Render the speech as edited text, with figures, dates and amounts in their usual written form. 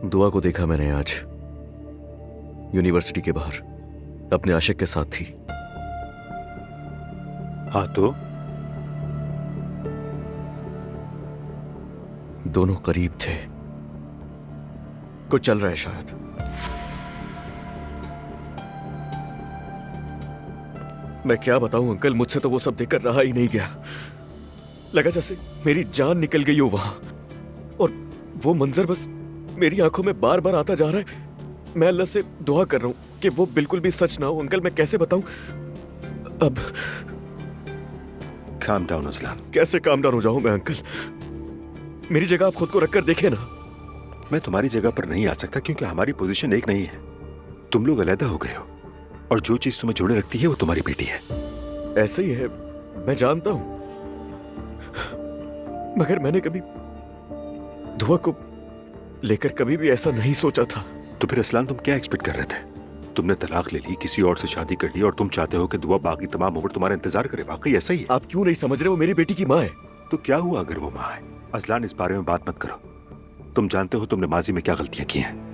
दुआ को देखा मैंने आज यूनिवर्सिटी के बाहर अपने आशिक के साथ थी। हाँ तो दोनों करीब थे। कुछ चल रहा है शायद। मैं क्या बताऊं अंकल, मुझसे तो वो सब देखकर रहा ही नहीं गया। लगा जैसे मेरी जान निकल गई हो वहां। और वो मंजर बस मेरी आंखों में बार बार आता जा रहा है। मैं अल्लाह से दुआ कर रहा हूं कि वो बिल्कुल भी सच ना हो। अंकल मैं कैसे बताऊं अब? Calm down Aslan. कैसे काम डाउन हो जाऊं मैं अंकल? मेरी जगह आप खुद को रखकर देखें ना। मैं तुम्हारी जगह पर नहीं आ सकता क्योंकि हमारी पोजीशन एक नहीं है। तुम लोग अलग हो गए हो और जो चीज तुम्हें जोड़े रखती है वो तुम्हारी बेटी है। ऐसे ही है, मैं जानता हूं, मगर मैंने कभी दुआ को लेकर कभी भी ऐसा नहीं सोचा था। तो फिर असलान तुम क्या एक्सपेक्ट कर रहे थे? तुमने तलाक ले ली, किसी और से शादी कर ली और तुम चाहते हो कि दुआ बाकी तमाम उम्र तुम्हारा इंतजार करे। वाकई ऐसा ही है? आप क्यों नहीं समझ रहे? वो मेरी बेटी की माँ है। तो क्या हुआ अगर वो माँ है? असलान इस बारे में बात मत करो। तुम जानते हो तुमने माजी में क्या गलतियां की हैं।